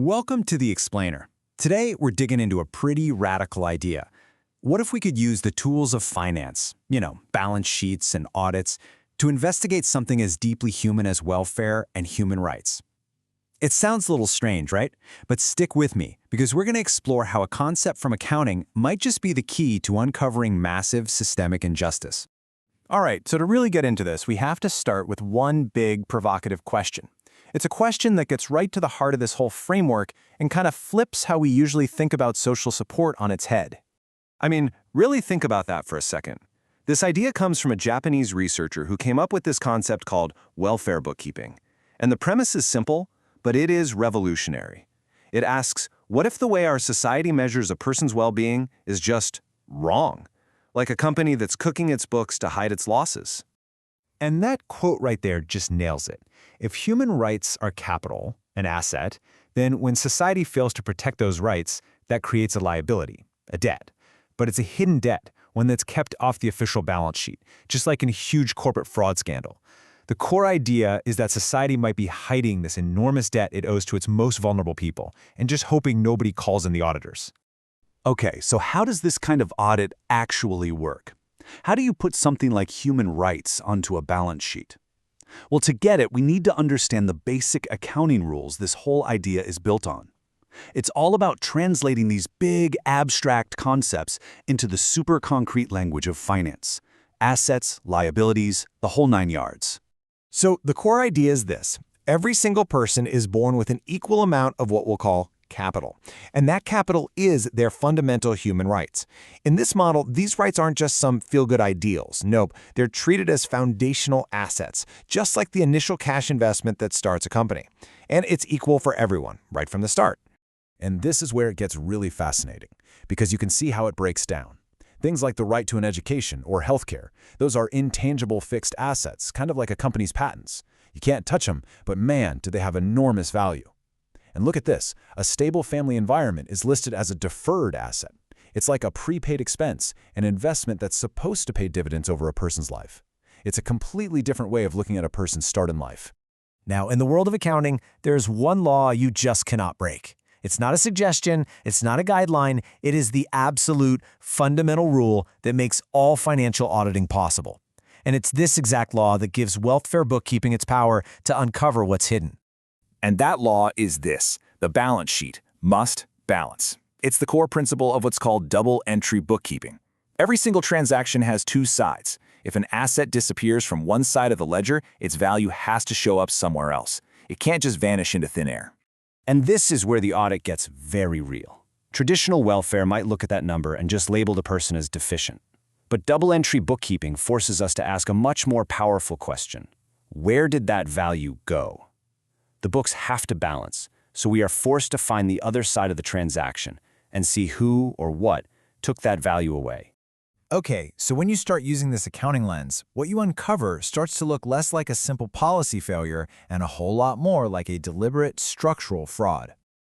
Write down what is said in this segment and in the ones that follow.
Welcome to The Explainer. Today, we're digging into a pretty radical idea. What if we could use the tools of finance, balance sheets and audits, to investigate something as deeply human as welfare and human rights? It sounds a little strange, right? But stick with me, because we're going to explore how a concept from accounting might just be the key to uncovering massive systemic injustice. All right, so to really get into this, we have to start with one big provocative question. It's a question that gets right to the heart of this whole framework and kind of flips how we usually think about social support on its head. I mean, really think about that for a second. This idea comes from a Japanese researcher who came up with this concept called welfare bookkeeping. And the premise is simple, but it is revolutionary. It asks, what if the way our society measures a person's well-being is just wrong? Like a company that's cooking its books to hide its losses. And that quote right there just nails it. If human rights are capital, an asset, then when society fails to protect those rights, that creates a liability, a debt. But it's a hidden debt, one that's kept off the official balance sheet, just like in a huge corporate fraud scandal. The core idea is that society might be hiding this enormous debt it owes to its most vulnerable people, and just hoping nobody calls in the auditors. Okay, so how does this kind of audit actually work? How do you put something like human rights onto a balance sheet? Well, to get it, we need to understand the basic accounting rules this whole idea is built on. It's all about translating these big, abstract concepts into the super concrete language of finance. Assets, liabilities, the whole nine yards. So the core idea is this. Every single person is born with an equal amount of what we'll call capital. And that capital is their fundamental human rights. In this model, these rights aren't just some feel-good ideals. Nope, they're treated as foundational assets, just like the initial cash investment that starts a company. And it's equal for everyone, right from the start. And this is where it gets really fascinating, because you can see how it breaks down. Things like the right to an education or healthcare, those are intangible fixed assets, kind of like a company's patents. You can't touch them, but man, do they have enormous value. And look at this, a stable family environment is listed as a deferred asset. It's like a prepaid expense, an investment that's supposed to pay dividends over a person's life. It's a completely different way of looking at a person's start in life. Now, in the world of accounting, there's one law you just cannot break. It's not a suggestion, it's not a guideline, it is the absolute fundamental rule that makes all financial auditing possible. And it's this exact law that gives welfare bookkeeping its power to uncover what's hidden. And that law is this: the balance sheet must balance. It's the core principle of what's called double-entry bookkeeping. Every single transaction has two sides. If an asset disappears from one side of the ledger, its value has to show up somewhere else. It can't just vanish into thin air. And this is where the audit gets very real. Traditional welfare might look at that number and just label the person as deficient. But double-entry bookkeeping forces us to ask a much more powerful question. Where did that value go? The books have to balance, so we are forced to find the other side of the transaction and see who or what took that value away. Okay, so when you start using this accounting lens, what you uncover starts to look less like a simple policy failure and a whole lot more like a deliberate structural fraud.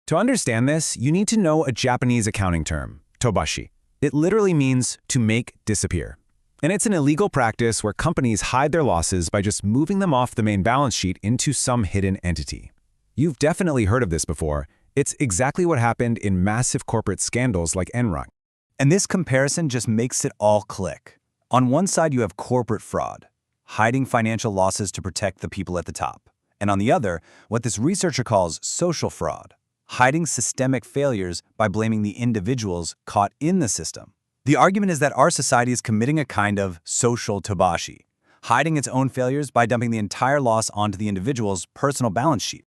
To understand this, you need to know a Japanese accounting term, Tobashi. It literally means to make disappear. And it's an illegal practice where companies hide their losses by just moving them off the main balance sheet into some hidden entity. You've definitely heard of this before. It's exactly what happened in massive corporate scandals like Enron. And this comparison just makes it all click. On one side, you have corporate fraud, hiding financial losses to protect the people at the top. And on the other, what this researcher calls social fraud, hiding systemic failures by blaming the individuals caught in the system. The argument is that our society is committing a kind of social Tobashi, hiding its own failures by dumping the entire loss onto the individual's personal balance sheet.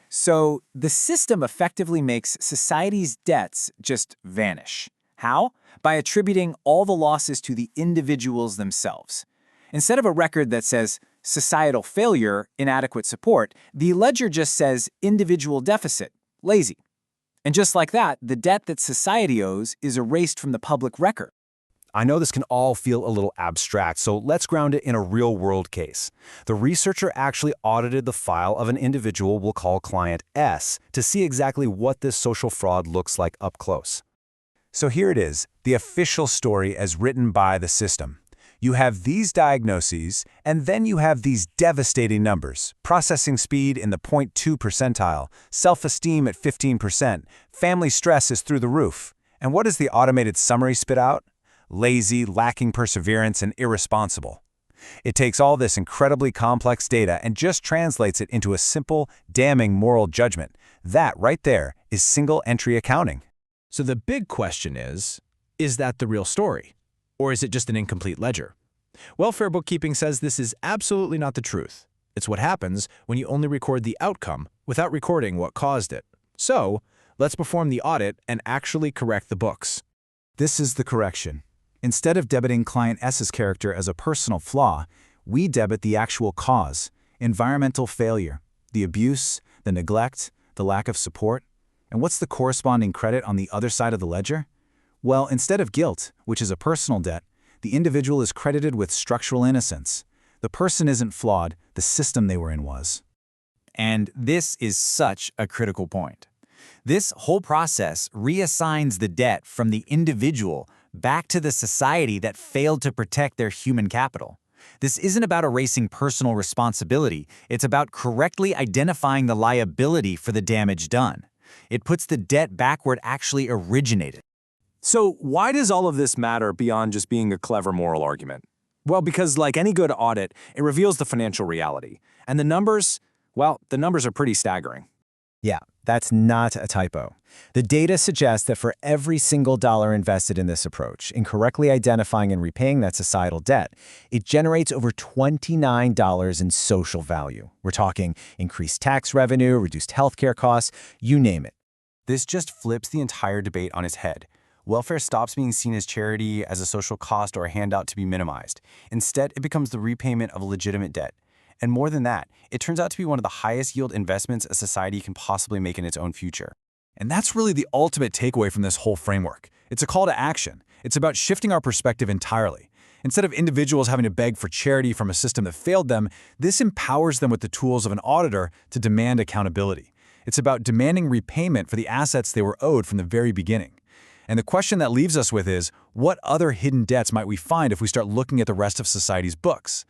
So the system effectively makes society's debts just vanish. How? By attributing all the losses to the individuals themselves. Instead of a record that says societal failure, inadequate support, the ledger just says individual deficit, lazy. And just like that, the debt that society owes is erased from the public record. I know this can all feel a little abstract, so let's ground it in a real-world case. The researcher actually audited the file of an individual we'll call Client S to see exactly what this social fraud looks like up close. So here it is, the official story as written by the system. You have these diagnoses, and then you have these devastating numbers. Processing speed in the 0.2 percentile, self-esteem at 15%, family stress is through the roof. And what does the automated summary spit out? Lazy, lacking perseverance, and irresponsible. It takes all this incredibly complex data and just translates it into a simple, damning moral judgment. That right there is single-entry accounting. So the big question is that the real story? Or is it just an incomplete ledger? Welfare bookkeeping says this is absolutely not the truth. It's what happens when you only record the outcome without recording what caused it. So, let's perform the audit and actually correct the books. This is the correction. Instead of debiting client S's character as a personal flaw, we debit the actual cause, environmental failure, the abuse, the neglect, the lack of support. And what's the corresponding credit on the other side of the ledger? Well, instead of guilt, which is a personal debt, the individual is credited with structural innocence. The person isn't flawed, the system they were in was. And this is such a critical point. This whole process reassigns the debt from the individual back to the society that failed to protect their human capital. This isn't about erasing personal responsibility, it's about correctly identifying the liability for the damage done. It puts the debt back where it actually originated. So why does all of this matter beyond just being a clever moral argument? Well, because like any good audit, it reveals the financial reality. And the numbers, well, the numbers are pretty staggering. Yeah, that's not a typo. The data suggests that for every single dollar invested in this approach, in correctly identifying and repaying that societal debt, it generates over $29 in social value. We're talking increased tax revenue, reduced healthcare costs, you name it. This just flips the entire debate on its head. Welfare stops being seen as charity, as a social cost, or a handout to be minimized. Instead, it becomes the repayment of a legitimate debt. And more than that, it turns out to be one of the highest yield investments a society can possibly make in its own future. And that's really the ultimate takeaway from this whole framework. It's a call to action. It's about shifting our perspective entirely. Instead of individuals having to beg for charity from a system that failed them, this empowers them with the tools of an auditor to demand accountability. It's about demanding repayment for the assets they were owed from the very beginning. And the question that leaves us with is, what other hidden debts might we find if we start looking at the rest of society's books?